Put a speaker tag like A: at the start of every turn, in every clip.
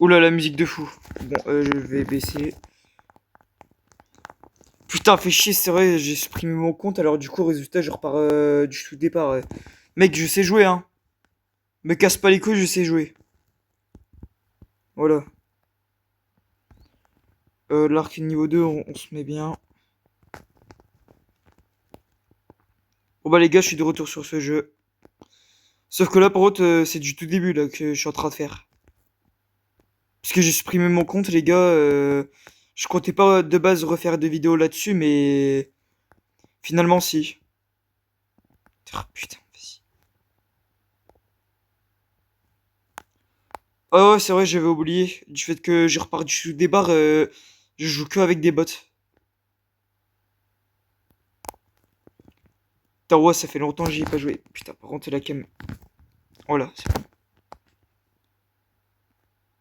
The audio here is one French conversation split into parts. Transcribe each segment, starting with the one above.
A: Oula, la musique de fou. Bon, je vais baisser. Putain, fait chier, c'est vrai, j'ai supprimé mon compte, alors du coup, résultat, je repars du tout départ. Mec, je sais jouer, hein. Me casse pas les couilles, je sais jouer. Voilà. L'arc niveau 2, on se met bien. Bon bah les gars, je suis de retour sur ce jeu. Sauf que là, par contre, c'est du tout début là que je suis en train de faire. Parce que j'ai supprimé mon compte, les gars. Je comptais pas de base refaire de vidéos là-dessus, mais finalement, si. Ah, putain, vas-y. Ah ouais, c'est vrai, j'avais oublié. Du fait que j'ai reparti sous des barres, je joue que avec des bots. Putain, ouais, ça fait longtemps que j'y ai pas joué. Putain, par contre, la cam. Voilà, c'est bon.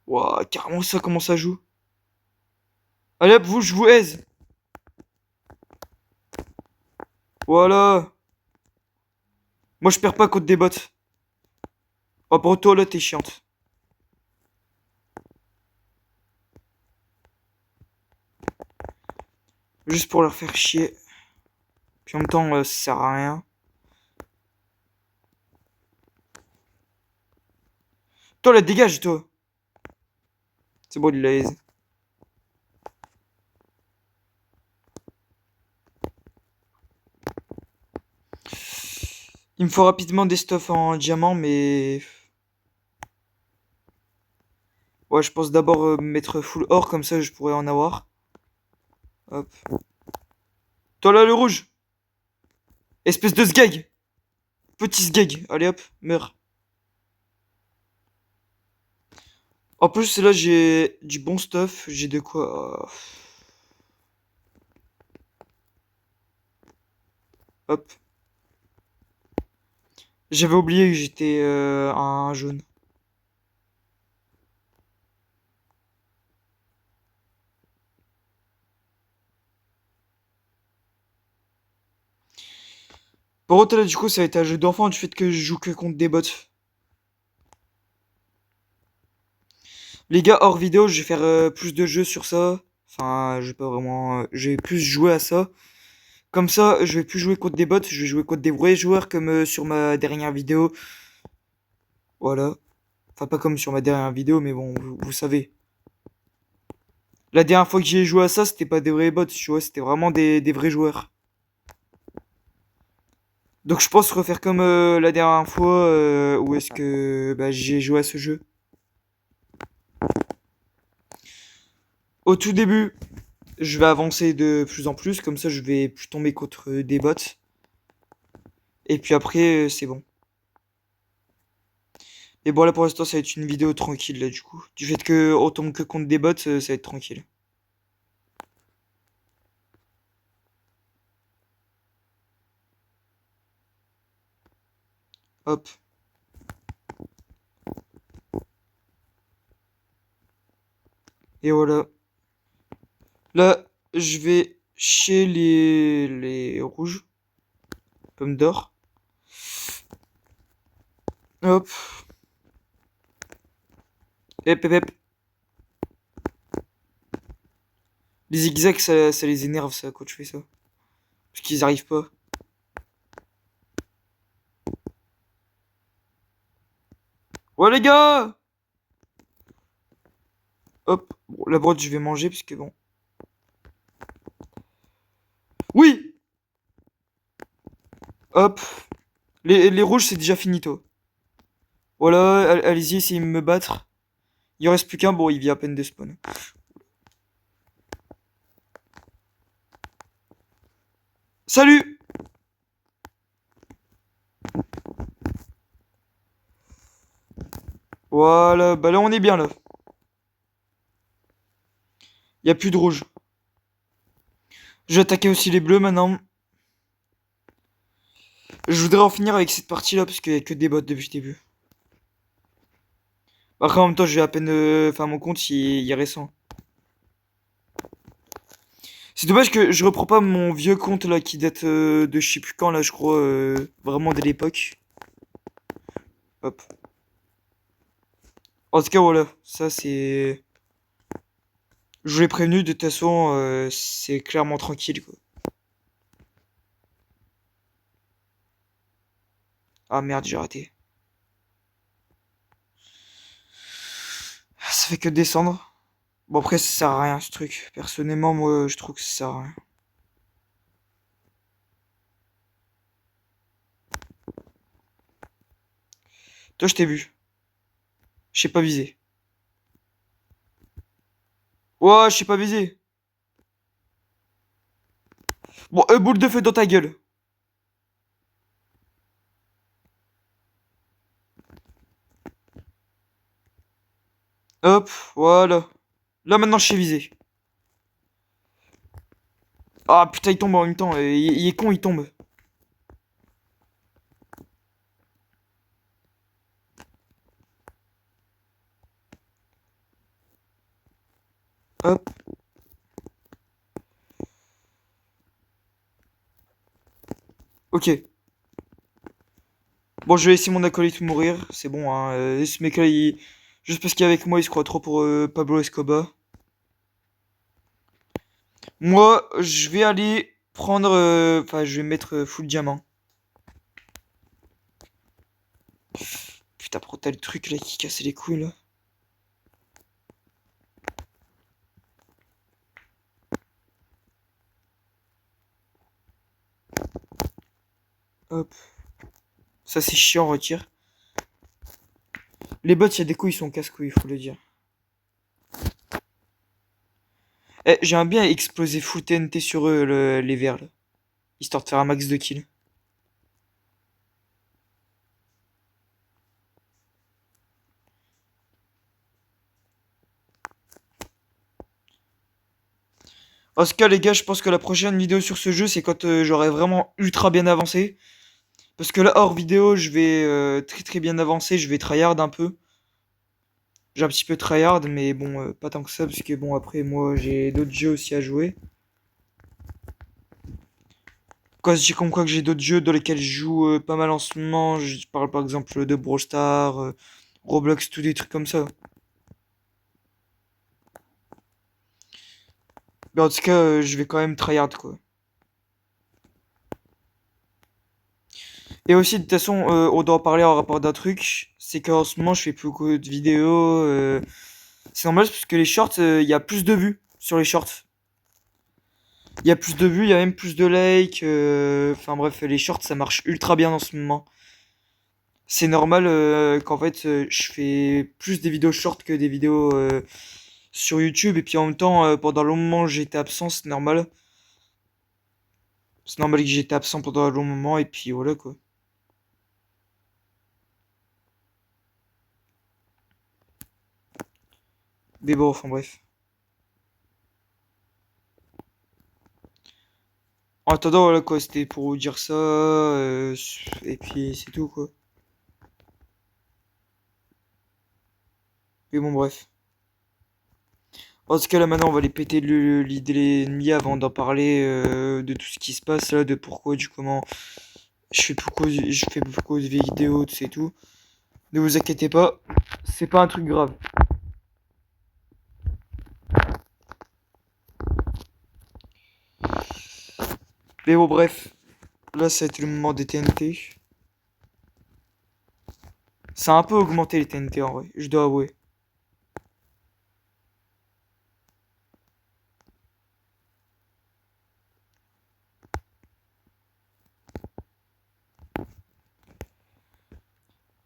A: Ouah, carrément, ça, comment ça joue. Allez hop, vous, je vous aise. Voilà. Moi, je perds pas contre des bots. Oh, pour toi, là, t'es chiante. Juste pour leur faire chier. Puis en même temps, ça sert à rien. Toi, là, dégage, toi. C'est bon, il l'a aise. Il me faut rapidement des stuffs en diamant, mais... Ouais, je pense d'abord mettre full or, comme ça, je pourrais en avoir. Hop. Toi, là, le rouge. Espèce de sgag. Petit sgag. Allez, hop, meurs. En plus, là, j'ai du bon stuff. J'ai de quoi... Hop. J'avais oublié que j'étais un jaune. Par contre, là, du coup, ça va être un jeu d'enfant du fait que je joue que contre des bots. Les gars, hors vidéo, je vais faire plus de jeux sur ça. Enfin, je vais pas vraiment... je vais plus jouer à ça. Comme ça, je vais plus jouer contre des bots, je vais jouer contre des vrais joueurs comme sur ma dernière vidéo. Voilà. Enfin, pas comme sur ma dernière vidéo, mais bon, vous savez. La dernière fois que j'ai joué à ça, c'était pas des vrais bots, tu vois, c'était vraiment des vrais joueurs. Donc je pense refaire comme la dernière fois où est-ce que bah, j'ai joué à ce jeu. Au tout début, je vais avancer de plus en plus, comme ça je vais plus tomber contre des bots. Et puis après, c'est bon. Et bon là pour l'instant ça va être une vidéo tranquille là du coup. Du fait que on tombe que contre des bots, ça va être tranquille. Hop. Et voilà. Là, je vais chez les rouges. Pommes d'or. Hop. Hep, hep, hep. Les zigzags, ça les énerve, ça, quand tu fais ça. Parce qu'ils arrivent pas. Ouais, les gars! Hop. Bon, la brotte, je vais manger, parce que bon. Oui! Hop. Les rouges, c'est déjà finito. Voilà, allez-y, essayez de me battre. Il en reste plus qu'un, bon, il vient à peine de spawn. Salut! Voilà, bah là, on est bien, là. Il y a plus de rouge. Je vais attaquer aussi les bleus, maintenant. Je voudrais en finir avec cette partie-là, parce qu'il y a que des bots depuis le début. Après, en même temps, j'ai à peine... Enfin, mon compte, il est récent. C'est dommage que je reprends pas mon vieux compte, là, qui date de je sais plus quand, là, je crois. Vraiment de l'époque. Hop. En tout cas, voilà. Ça, c'est... Je vous l'ai prévenu, de toute façon, c'est clairement tranquille, quoi. Ah merde, j'ai raté. Ça fait que descendre. Bon, après, ça sert à rien, ce truc. Personnellement, moi, je trouve que ça sert à rien. Toi, je t'ai vu. Je sais pas viser. Ouais, je sais pas viser. Bon, boule de feu dans ta gueule. Hop, voilà. Là, maintenant, je sais viser. Ah, putain, il tombe en même temps. Il est con, il tombe. Hop. Ok. Bon, je vais laisser mon acolyte mourir. C'est bon, hein. Ce mec-là, juste parce qu'il est avec moi, il se croit trop pour Pablo Escobar. Moi, je vais aller prendre... Enfin, je vais mettre full diamant. Putain, pourquoi t'as le truc là qui casse les couilles là? Hop. Ça, c'est chiant, retire. Les bots, il y a des couilles, ils sont casse-couilles, faut le dire. Eh, j'aimerais bien exploser full TNT sur eux, les verts là. Histoire de faire un max de kills. En tout cas, les gars, je pense que la prochaine vidéo sur ce jeu, c'est quand j'aurai vraiment ultra bien avancé. Parce que là, hors vidéo, je vais très très bien avancer, je vais tryhard un peu. J'ai un petit peu tryhard, mais bon, pas tant que ça, parce que bon, après, moi, j'ai d'autres jeux aussi à jouer. Quand je dis comme quoi que j'ai d'autres jeux dans lesquels je joue pas mal en ce moment, je parle par exemple de Brawl Stars, Roblox, tous des trucs comme ça. Mais en tout cas, je vais quand même tryhard quoi. Et aussi, de toute façon, on doit en parler en rapport d'un truc, c'est qu'en ce moment, je fais plus beaucoup de vidéos. C'est normal parce que les shorts, il y a plus de vues sur les shorts. Il y a plus de vues, il y a même plus de likes. Enfin bref, les shorts, ça marche ultra bien en ce moment. C'est normal qu'en fait, je fais plus des vidéos shorts que des vidéos sur YouTube. Et puis en même temps, pendant un long moment, j'étais absent, c'est normal. C'est normal que j'étais absent pendant un long moment. Et puis voilà quoi. Mais bon, enfin bref. En attendant, voilà quoi, c'était pour vous dire ça. Et puis c'est tout quoi. Mais bon, bref. En tout cas, là maintenant, on va aller péter l'idée de l'ennemi avant d'en parler de tout ce qui se passe là, de pourquoi, du comment. Je fais beaucoup de vidéos, c'est tout. Ne vous inquiétez pas, c'est pas un truc grave. Mais bon, bref. Là, ça a été le moment des TNT. Ça a un peu augmenté les TNT en vrai, je dois avouer.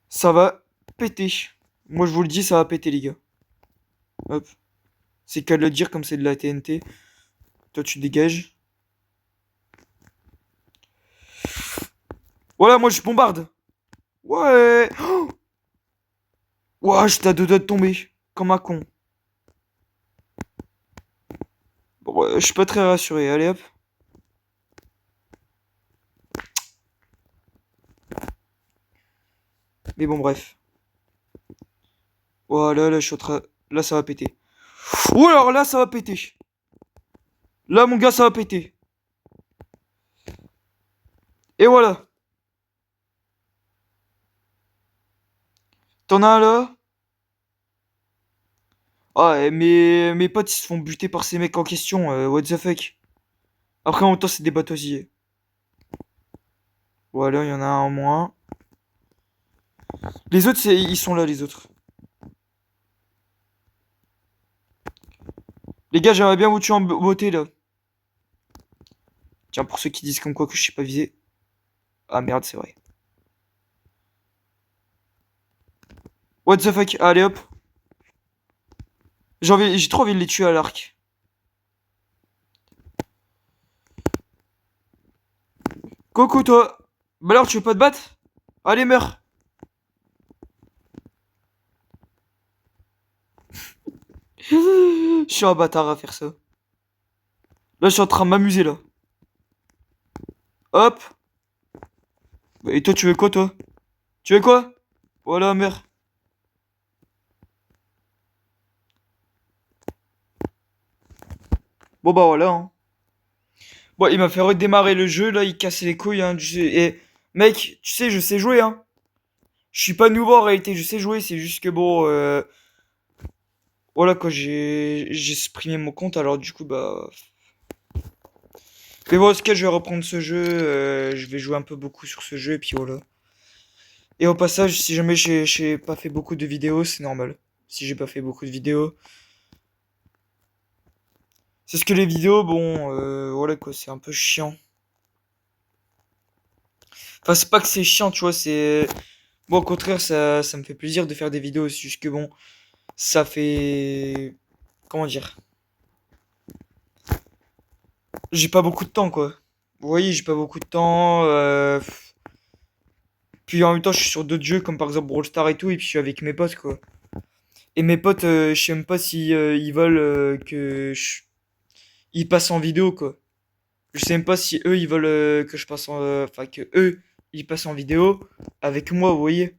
A: Ça va péter. Moi, je vous le dis, ça va péter, les gars. Hop. C'est qu'à le dire comme c'est de la TNT. Toi, tu dégages. Voilà, moi, je bombarde. Ouais. Oh, ouah, j'étais à deux doigts de tomber. Comme un con. Bon, ouais, je suis pas très rassuré. Allez, hop. Mais bon, bref. Voilà, là, je suis en train... Là, ça va péter. Ou alors là, ça va péter. Là, mon gars, ça va péter. Et voilà. T'en as un là. Ah, mes potes, ils se font buter par ces mecs en question. What the fuck? Après, en même temps, c'est des bots aussi. Voilà, il y en a un en moins. Les autres, ils sont là, les autres. Les gars, j'aimerais bien vous tuer en beauté, là. Tiens, pour ceux qui disent comme quoi que je suis pas visé. Ah merde, c'est vrai. What the fuck? Allez hop. J'ai trop envie de les tuer à l'arc. Coucou toi. Bah alors tu veux pas te battre? Allez meurs. Je suis un bâtard à faire ça. Là je suis en train de m'amuser là. Hop. Et toi tu veux quoi toi? Tu veux quoi? Voilà meurs. Bon bah voilà hein. Bon il m'a fait redémarrer le jeu là, il cassait les couilles hein. Et mec, tu sais je sais jouer hein. Je suis pas nouveau en réalité, je sais jouer, c'est juste que bon voilà quoi, j'ai supprimé mon compte alors du coup bah. Mais bon, en tout cas, je vais reprendre ce jeu. Je vais jouer un peu beaucoup sur ce jeu et puis voilà. Et au passage, si jamais j'ai pas fait beaucoup de vidéos, c'est normal. Si j'ai pas fait beaucoup de vidéos. C'est ce que les vidéos, bon, voilà quoi, c'est un peu chiant. Enfin, c'est pas que c'est chiant, tu vois, c'est. Bon, au contraire, ça me fait plaisir de faire des vidéos. C'est juste que bon, ça fait. Comment dire? J'ai pas beaucoup de temps, quoi. Vous voyez, j'ai pas beaucoup de temps. Puis en même temps, je suis sur d'autres jeux, comme par exemple Brawl Stars et tout, et puis je suis avec mes potes, quoi. Et mes potes, je sais même pas si ils veulent ils passent en vidéo, quoi. Je sais même pas si eux, ils veulent que je passe en... Enfin, que eux, ils passent en vidéo avec moi, vous voyez.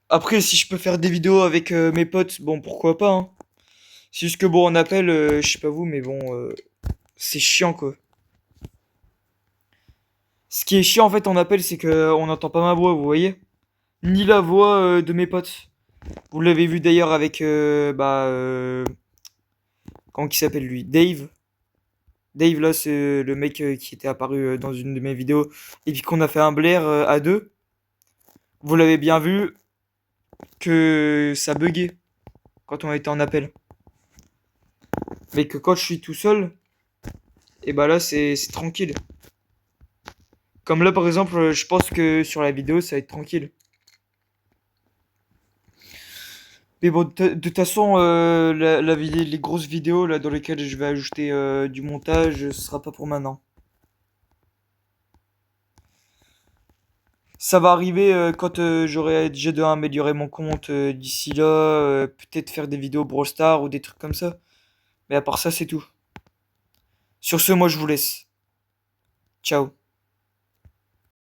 A: Après, si je peux faire des vidéos avec mes potes, bon, pourquoi pas, hein. C'est juste que bon, on appelle, je sais pas vous, mais bon, c'est chiant, quoi. Ce qui est chiant, en fait, on appelle, c'est que on n'entend pas ma voix, vous voyez. Ni la voix de mes potes. Vous l'avez vu d'ailleurs avec, comment il s'appelle lui? Dave. Dave, là, c'est le mec qui était apparu dans une de mes vidéos. Et puis qu'on a fait un Blair à deux. Vous l'avez bien vu que ça buguait quand on était en appel. Mais que quand je suis tout seul, et bah là, c'est tranquille. Comme là, par exemple, je pense que sur la vidéo, ça va être tranquille. Mais bon, de toute façon, les grosses vidéos là, dans lesquelles je vais ajouter du montage, ce sera pas pour maintenant. Ça va arriver quand j'aurai déjà de un amélioré mon compte d'ici là, peut-être faire des vidéos Brawl Stars ou des trucs comme ça. Mais à part ça, c'est tout. Sur ce, moi je vous laisse. Ciao.